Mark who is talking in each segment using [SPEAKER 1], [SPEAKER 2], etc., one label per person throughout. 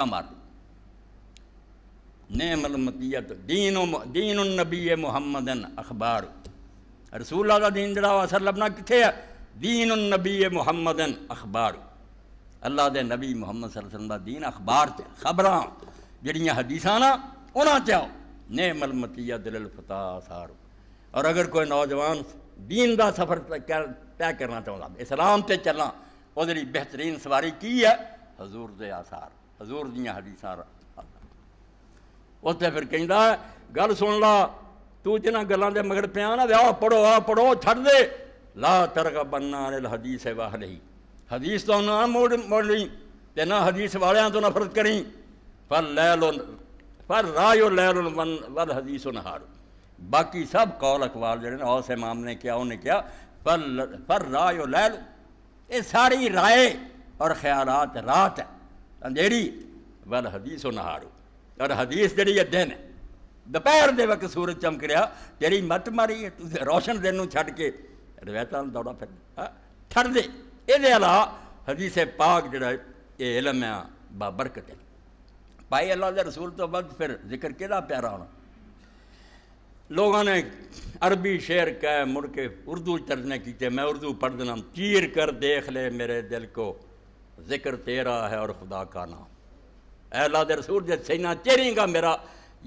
[SPEAKER 1] امر نعم المطیت دین النبی محمد اخبار، رسول اللہ دا دین جڑا اثر لبنا کتھے ہے؟ دین النبی محمد اخبار، اللہ دے نبی محمد صلی اللہ علیہ وسلم دا دین اخبار تے خبراں جڑیاں حدیثاں نا انہاں تے آؤ، نعم المطیت للفتى آثار۔ اور اگر کوئی نوجوان دین دا سفر طے کرنا چاہتا اسلام تے چلنا، وہ دی بہترین سواری کی ہے؟ حضور دے آثار، حضور دیاں حدیثاں۔ اتنے پھر کہندا ہے گل سن لا، تو جنہاں گلاں دے مگر پیا نا آ پڑھو چھڑ دے، لا ترغبن عن الحدیث واہلہ، حدیث تو نہ موڑ لیں تے نہ حدیث والیاں تو نفرت کریں، فالرائے لیل والحدیث نہار، باقی سب قول اقوال جڑے اوس امام نے کیا، انہیں کیا فالرائے لیل، یہ ساری رائے اور خیالات رات ہے اندھیری، والحدیث نہار، اور حدیث جڑی ہے دن ہے، دوپہر دے وقت سورج چمک رہا، تیری مت ماری ہے، تو روشن دن نو چھڈ کے روایتاں دوڑا پھر چھڑ دے۔ یہ علاوہ حدیث پاک جڑا یہ علم ہے بابرکت ہے، پائی اللہ دے رسول تو بعد پھر ذکر کہدا پیارا ہونا۔ لوگوں نے عربی شعر کہے مڑ کے اردو ترجمے کیتے، میں اردو پڑھ دینا، چیر کر دیکھ لے میرے دل کو، ذکر تیرا ہے اور خدا کا نام، اے اللہ دے رسول جب سینہ چیریں گا میرا،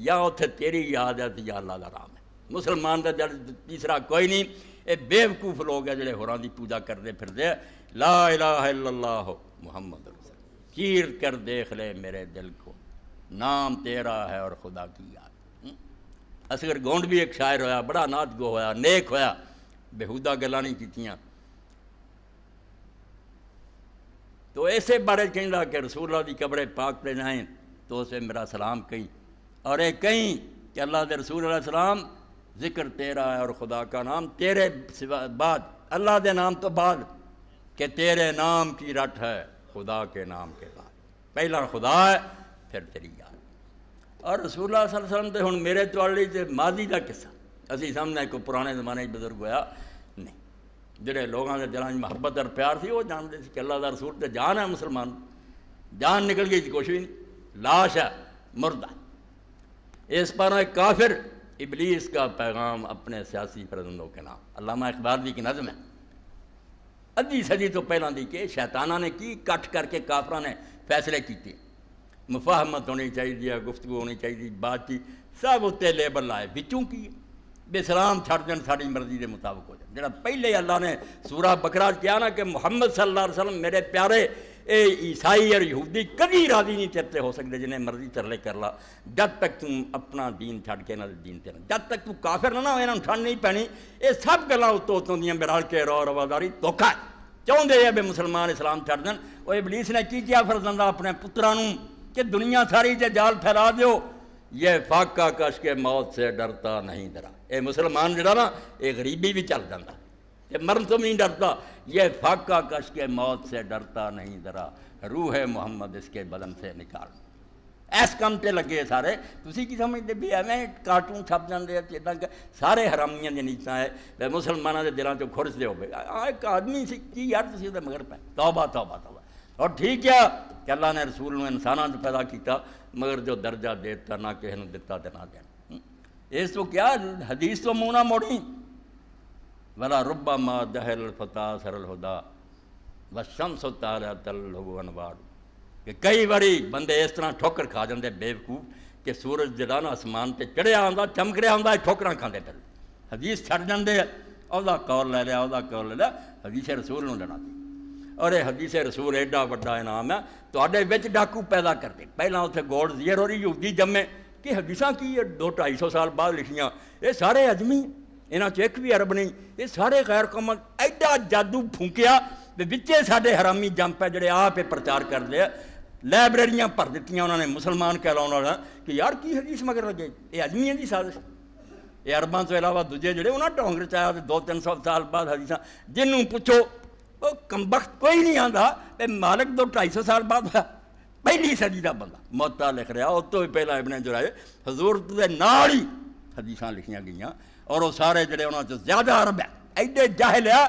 [SPEAKER 1] یا اتھے تیری یاد ہے یا اللہ دا رام ہے۔ مسلمان دا دل تیسرا کوئی نہیں، اے بیوقوف لوگ ہیں جڑے ہوراں دی پوجا کردے پھر دے، لا الہ الا اللہ محمد رسول، چیر کر دیکھ لے میرے دل کو، نام تیرا ہے اور خدا کی یاد۔ اصغر گونڈ بھی ایک شاعر ہویا، بڑا نعت گو ہویا، نیک ہویا، بےہودہ گلاں نہیں کیتیاں۔ تو ایسے بارے کہندا کہ رسول اللہ دی قبر پاک پہ جائیں تو اسے میرا سلام کہیں، اور ایک کہیں کہ اللہ دے رسول علیہ السلام ذکر تیرا ہے اور خدا کا نام، تیرے بعد اللہ دے نام تو بعد کہ تیرے نام کی رٹ ہے خدا کے نام کے بعد، پہلا خدا ہے پھر تیری یاد۔ اور رسول اللہ صلی اللہ علیہ وسلم تے ہن میرے توالی تے ماضی دا قصہ اسی سامنے کوئی پرانے زمانے بزرگ ہویا نہیں، جڑے لوگاں دے دلاں محبت اور پیار سی وہ جانتے کہ اللہ دا رسول تے جان ہے، مسلمان جان نکل گئی کچھ بھی نہیں، لاش ہے مردہ۔ اس پر ایک کافر ابلیس کا پیغام اپنے سیاسی فرزندوں کے نام، علامہ اقبال کی نظم ہے، ادھی صدی تو پہلے دی کہ شیطانہ نے کی کٹ کر کے کافراں نے فیصلے کیتے، مفاہمت ہونی چاہیے، گفتگو ہونی چاہیے، بات چیت سب اتنے لیبل لائے، بچوں کی بے سلام چھڑ جان ساری مرضی کے مطابق ہو جائے۔ جڑا پہلے اللہ نے سورہ بقرہ کیا نا کہ محمد صلی اللہ علیہ وسلم میرے پیارے، اے عیسائی اور یہودی کبھی راضی نہیں تیرتے ہو سکتے، جنہیں مرضی ترلے کر لا، جب تک تم اپنا دین چھڑ کے نہ دین تیرا، جب تک تو کافر نہ ہوئے نہ ٹھنڈ نہیں پینی، یہ سب گلاں اتوں دیاں برال کے رو رواداری دھوکا ہے، چاہتے ہیں بے مسلمان اسلام چھڑ دین۔ وہ ابلیس نے کی کیا فرزندہ اپنے پترانوں کہ دنیا ساری تے جال پھیلا دیو، یہ فاقہ کش کے موت سے ڈرتا نہیں ڈرا، اے مسلمان جڑا نا یہ غریبی بھی چل جاتا، یہ مرن تو نہیں ڈرتا، یہ فاقہ کش کے موت سے ڈرتا نہیں ڈرا، روح محمد اس کے بدن سے نکال۔ ایس کام تے لگے سارے، تسی کی سمجھتے بھی ایویں کارٹون چھپ جاندے ہیں، سارے حرامیاں دی نیتاں ہے، مسلمانوں دے دلاں چوں کھرس دے ہوے، ایک آدمی سی کی یار تسی دے مگر پے، توبہ توبہ توبہ۔ اور ٹھیک ہے کہ اللہ نے رسول نے انساناں تو پیدا کیتا، مگر جو درجہ دیتا نہ کسی نے دیتا تے نہ دینا، اس تو کیا حدیث تو منہ نہ موڑی، ولا ربما دہل الفتى سر الہدا والشمس طالعت له انوار، کہ کئی باری بندے اس طرح ٹھوکر کھا جاندے بیوقوف کہ سورج جڑا نا آسمان تے چڑھیا آندا چمک رہا آندا ٹھوکراں کھاندے پھر، حدیث چھڑ جاندے اودا قول لے لیا، اودا قول لے لیا، حدیث رسول نوں لینا سی۔ اور یہ حدیث رسول ایڈا وڈا انعام ہے، تواڈے وچ ڈاکو پیدا کردے، پہلاں اتنے گوڑ زیر ہو رہی یہودی جمے کہ حدیثاں کی 200-250 سال بعد لکھیاں، یہ سارے عجمی، انہاں چ ایک بھی عرب نہیں، یہ سارے غیر قوم، ایڈا جادو پھونکیا وچے ساڈے حرامی جم پے جڑے آپ پرچار کردے، لائبریریاں بھر دتیاں انہوں نے مسلمان کہلاؤن والا کہ یار کی حدیث مگر لگے، یہ عجمیاں دی سازش، یہ عرباں تو علاوہ دوجے جڑے انہاں ڈونگر چاہیا 200-300 سال بعد حدیثاں، جنوں پوچھو وہ کمبخت کوئی نہیں آندا کہ مالک 200-250 سال بعد ہوا، پہلی صدی دا بندہ موتا لکھ رہا، اس تو بھی پہلا ابن جرائے حضور دے نال ہی حدیثاں لکھیاں گئیاں، اور وہ سارے جڑے انہاں چ زیادہ عرب ہے، ایڈے جاہل ہے،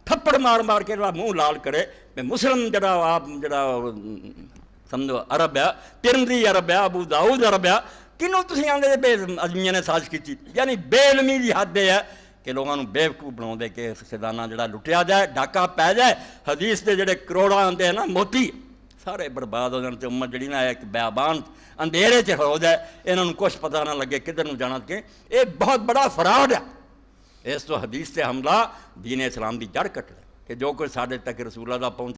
[SPEAKER 1] تھپڑ مار مار کے منہ لال کرے، میں مسلم جڑا آپ جڑا سمجھو عرب ہے، ترمذی عرب ہے، ابو داؤد عرب ہے، کنوں تسی آندے بے ادمیاں نے سازش کی؟ یعنی بے علمی دی حد ہے کہ لوگوں بے وقوف بنا دے کہ خزانہ جڑا لٹیا جائے، ڈاکہ پی جائے، حدیث دے جڑے کروڑا آندے ہیں نا موتی سارے برباد ہو جان تے امت جڑی نا ایک بیابان اندھیرے چ ہو جائے، انہوں کچھ پتہ نہ لگے کدھر نوں جانا کہ یہ بہت بڑا فراڈ ہے۔ اس تو حدیث سے حملہ دین اسلام دی جڑ کٹ لے کہ جو کوئی ساڈے تک رسول اللہ دا پہنچ